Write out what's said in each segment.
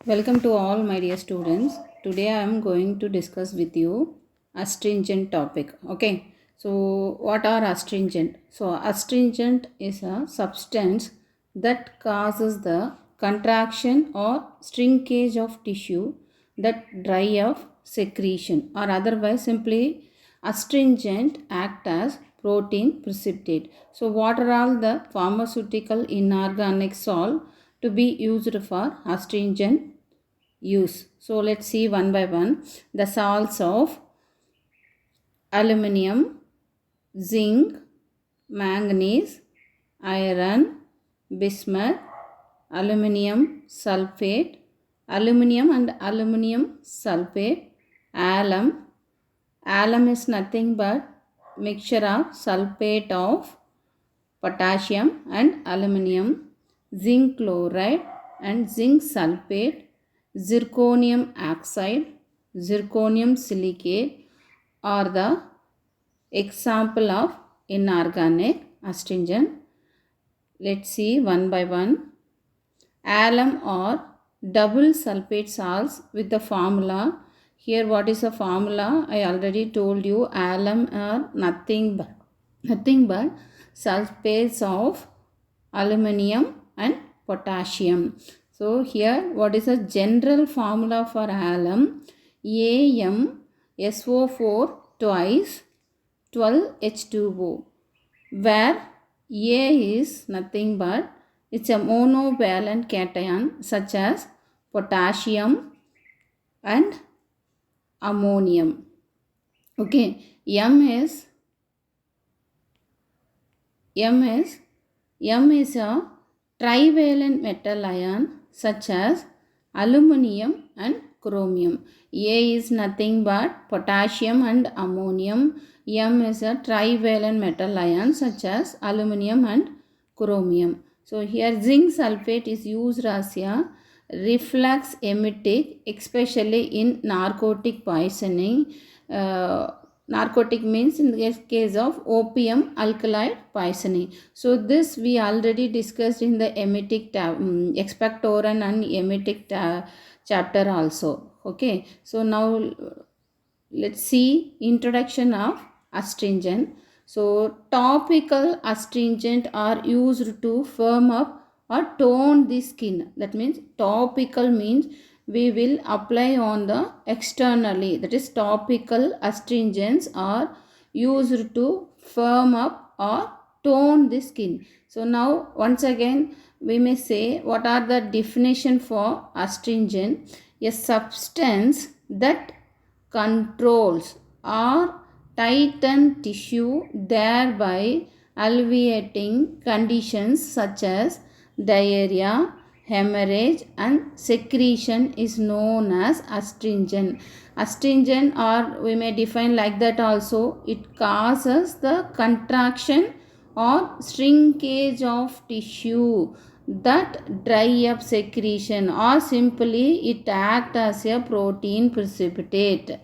Welcome to all my dear students. Today I am going to discuss with you astringent topic. Okay. So what are astringent? So astringent is a substance that causes the contraction or shrinkage of tissue that dry of secretion, or otherwise simply astringent act as protein precipitate. So what are all the pharmaceutical inorganic salt to be used for astringent use? So let's see one by one. The salts of aluminum, zinc, manganese, iron, bismuth, aluminum sulfate, aluminum and aluminum sulfate, alum. Alum is nothing but mixture of sulfate of potassium and aluminum, zinc chloride and zinc sulfate, zirconium oxide, zirconium silicate are the example of inorganic astringent. Let's see one by one. Alum or double sulfate salts with the formula. Here what is the formula? I already told you. Alum are nothing but sulfates of aluminum and potassium. So here what is the general formula for alum? AmSO4 twice 12H2O, where A is nothing but it's a monovalent cation such as potassium and ammonium. Okay, M is a trivalent metal ion such as aluminum and chromium. A is nothing but potassium and ammonium. M is a trivalent metal ion such as aluminum and chromium. So here zinc sulfate is used as a reflux emetic, especially in narcotic poisoning. Narcotic means in the case of opium alkaloid poisoning. So this we already discussed in the emetic expectorant and emetic chapter also. Okay, so now let's see introduction of astringent. So topical astringent are used to firm up or tone the skin. That means topical means we will apply on the externally. That is topical astringents are used to firm up or tone the skin. So now once again we may say what are the definition for astringent? A substance that controls or tighten tissue, thereby alleviating conditions such as diarrhea, hemorrhage and secretion is known as astringent. Astringent, or we may define like that also, it causes the contraction or shrinkage of tissue that dry up secretion, or simply it acts as a protein precipitate.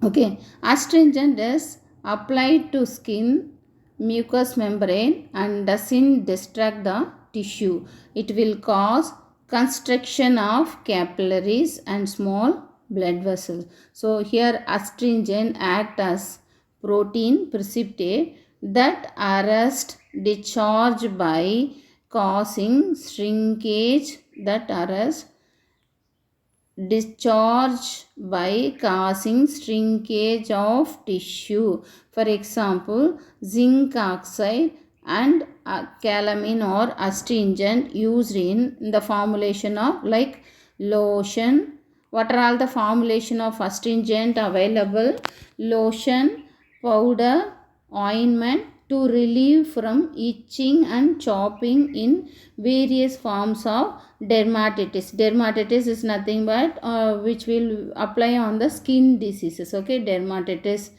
Okay, astringent is applied to skin, mucous membrane and doesn't distract the tissue. It will cause constriction of capillaries and small blood vessels. So here astringent act as protein precipitate that arrest discharge by causing shrinkage, that arrest discharge by causing shrinkage of tissue. For example, zinc oxide and calamine or astringent used in the formulation of like lotion. What are all the formulation of astringent available? Lotion, powder, ointment to relieve from itching and chopping in various forms of dermatitis. Dermatitis is nothing but which will apply on the skin diseases. Okay, dermatitis.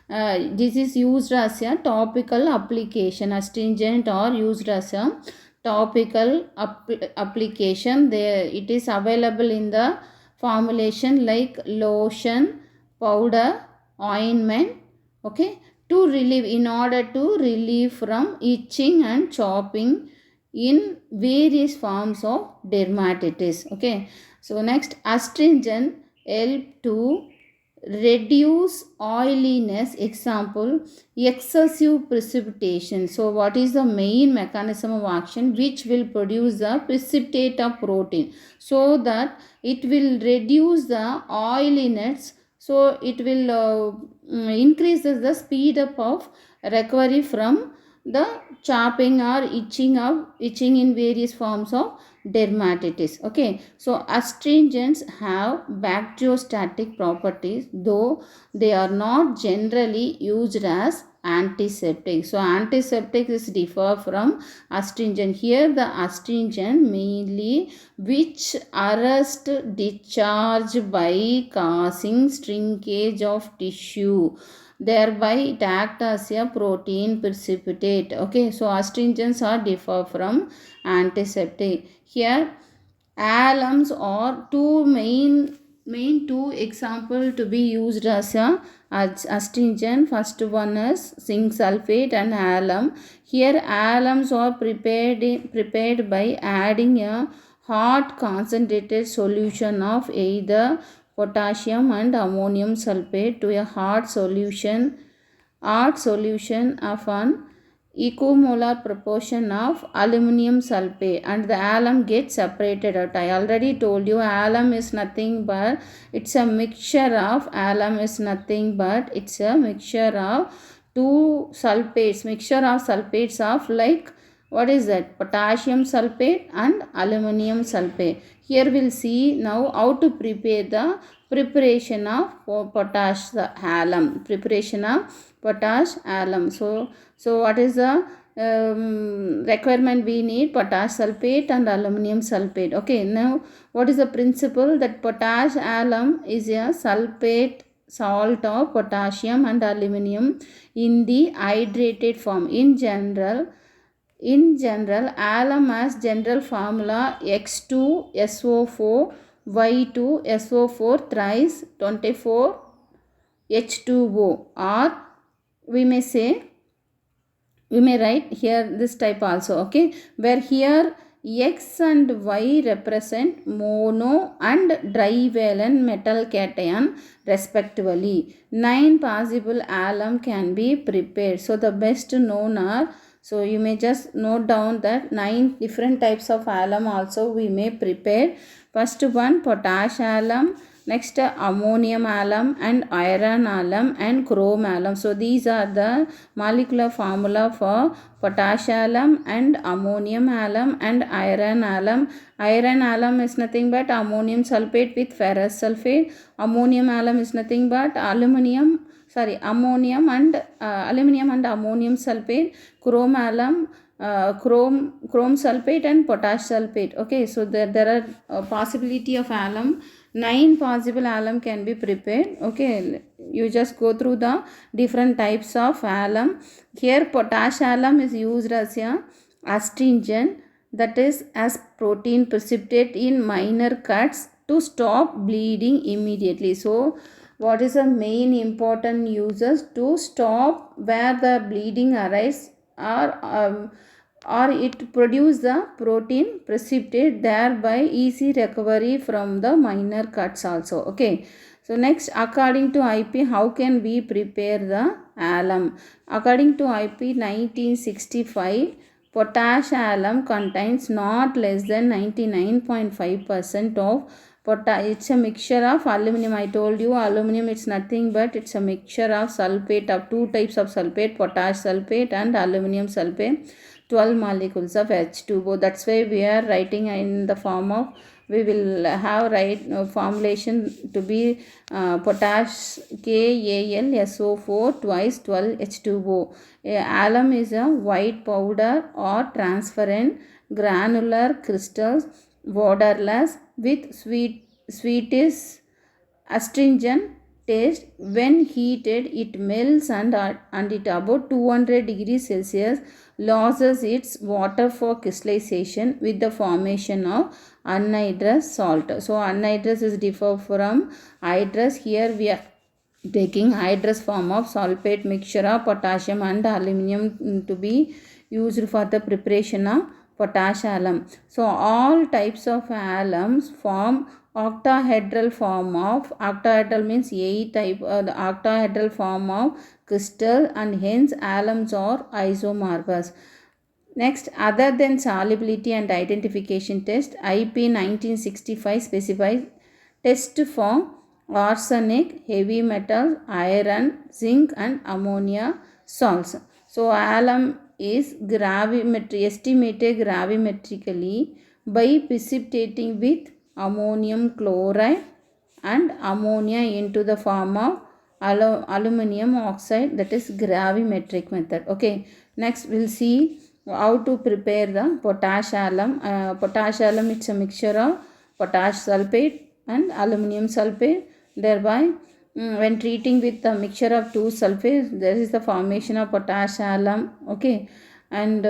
This is used as a topical application. Astringent are used as a topical application. There it is available in the formulation like lotion, powder, ointment. Okay, to relieve, in order to relieve from itching and chopping in various forms of dermatitis. Okay, so next, astringent help to reduce oiliness. Example, excessive precipitation. So what is the main mechanism of action which will produce the precipitate of protein, so that it will reduce the oiliness, so it will increases the speed up of recovery from the chopping or itching in various forms of dermatitis. Okay, so astringents have bacteriostatic properties, though they are not generally used as antiseptic. So antiseptic is differ from astringent. Here the astringent mainly which arrest discharge by causing shrinkage of tissue, thereby it acts as a protein precipitate. Okay, so astringents are differ from antiseptic. Here alums are two main two example to be used as astringent. First one is zinc sulfate and alum. Here alums are prepared by adding a hot concentrated solution of either potassium and ammonium sulfate to a hard solution of an equimolar proportion of aluminum sulfate, and the alum gets separated out. I already told you alum is nothing but it's a mixture of two sulfates, mixture of sulfates of like what is that, potassium sulfate and aluminum sulfate. Here we'll see now how to prepare the preparation of potash the alum, preparation of potash alum. So what is the requirement? We need potash sulfate and aluminum sulfate. Okay, now what is the principle? That potash alum is a sulfate salt of potassium and aluminum in the hydrated form. In general, alum has general formula X2SO4 Y2SO4 thrice 24 H2O, or we may write here this type also. Okay, where here X and Y represent mono and trivalent metal cation respectively. 9 possible alum can be prepared. So the best known are, so you may just note down that 9 different types of alum also we may prepare. First one, potash alum. Next, ammonium alum and iron alum and chrome alum. So these are the molecular formula for potash alum and ammonium alum and iron alum. Iron alum is nothing but ammonium sulfate with ferrous sulfate. Ammonium alum is nothing but ammonium and ammonium sulfate. Chrome alum, chrome sulfate and potash sulfate. Okay, so there are possibility of alum. 9 possible alum can be prepared. Okay, you just go through the different types of alum. Here potash alum is used as a astringent, that is as protein precipitate in minor cuts to stop bleeding immediately. So what is the main important uses? To stop where the bleeding arises, or it produce the protein precipitate, thereby easy recovery from the minor cuts also. Okay, so next, according to IP, how can we prepare the alum? According to IP 1965, potash alum contains not less than 99.5% of potash. It's a mixture of aluminum. I told you aluminum, it's nothing but it's a mixture of sulfate of two types of sulfate, potash sulfate and aluminum sulfate. 12 molecules of H2O. That's why we are writing in the form of, we will have formulation to be potash KAlSO4 twice 12 H2O. Alum is a white powder or transparent granular crystals, waterless with sweetish astringent taste. When heated, it melts and at about 200 degrees Celsius loses its water for crystallization with the formation of anhydrous salt. So anhydrous is different from hydrous. Here we are taking hydrous form of sulfate mixture of potassium and aluminum to be used for the preparation of potash alum. So all types of alums form octahedral form of, octahedral means 8 type, the octahedral form of crystal, and hence alums are isomorphous. Next, other than solubility and identification test, IP 1965 specifies test for arsenic, heavy metals, iron, zinc and ammonia salts. So alum is estimated gravimetrically by precipitating with ammonium chloride and ammonia into the form of aluminum oxide, that is gravimetric method. Okay, next we'll see how to prepare the potash alum. Potash alum, it's a mixture of potash sulfate and aluminum sulfate. Thereby, when treating with the mixture of two sulfates, there is the formation of potash alum. Okay, and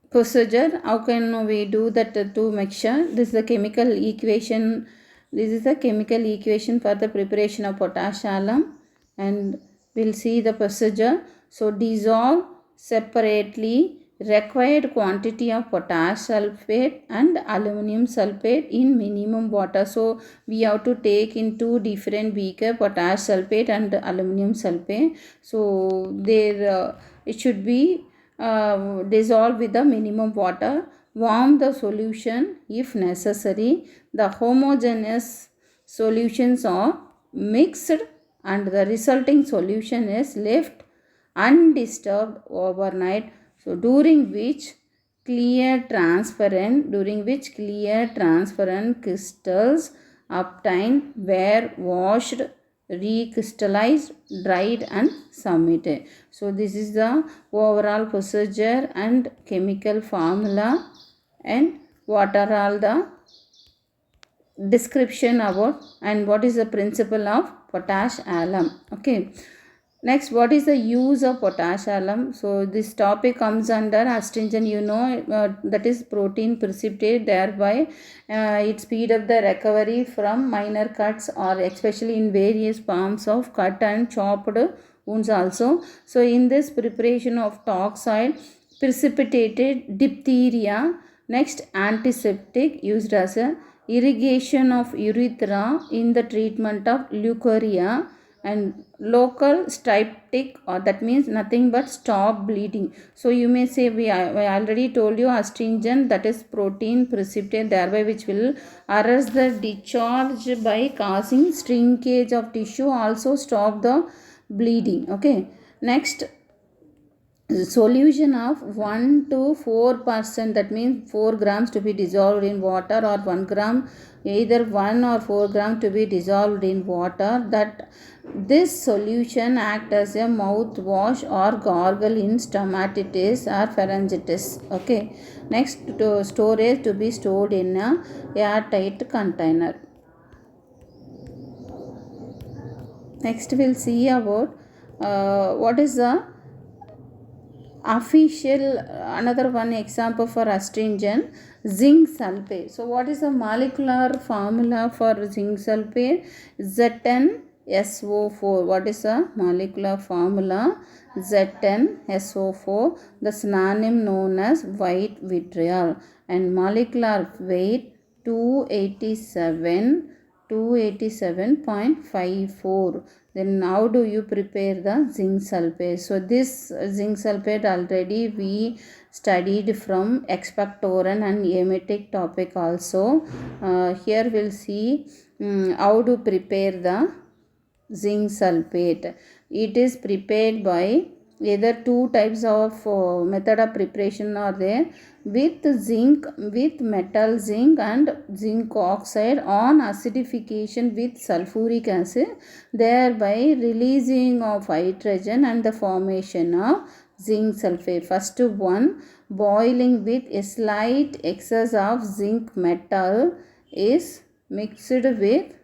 procedure, how can we do that two mixture? This is the chemical equation. This is the chemical equation for the preparation of potash alum, and we'll see the procedure. So dissolve separately required quantity of potash sulfate and aluminum sulfate in minimum water. So we have to take in two different beaker potash sulfate and aluminum sulfate. So there it should be dissolve with the minimum water. Warm the solution if necessary. The homogeneous solutions are mixed and the resulting solution is left undisturbed overnight. So during which clear transparent crystals obtained were washed, recrystallized, dried and submitted. So this is the overall procedure and chemical formula, and what are all the description about, and what is the principle of potash alum. Okay, next, what is the use of potash alum? So this topic comes under astringent, that is protein precipitate. Thereby it speed up the recovery from minor cuts, or especially in various forms of cut and chopped wounds also. So in this preparation of toxoid precipitated diphtheria. Next, antiseptic used as a irrigation of urethra in the treatment of leukorrhea, and local styptic, or that means nothing but stop bleeding. So you may say, I already told you astringent, that is protein precipitate, thereby which will arrest the discharge by causing shrinkage of tissue, also stop the bleeding. Okay, next, solution of 1 to 4%, that means 4 grams to be dissolved in water, or 1 gram, either 1 or 4 gram to be dissolved in water. That this solution act as a mouthwash or gargle in stomatitis or pharyngitis. Okay, next, to storage to be stored in a airtight container. Next we'll see about what is the official, another one example for astringent, zinc sulfate. So what is the molecular formula for zinc sulfate? ZnSO4. What is the molecular formula? ZnSO4, the synonym known as white vitriol, and molecular weight 287.54. Then how do you prepare the zinc sulfate? So this zinc sulfate already we studied from expectorant and emetic topic also. Here we'll see how to prepare the zinc sulfate. It is prepared by either two types of method of preparation are there, with zinc, with metal zinc and zinc oxide on acidification with sulfuric acid, thereby releasing of hydrogen and the formation of zinc sulfate. First one, boiling with a slight excess of zinc metal is mixed with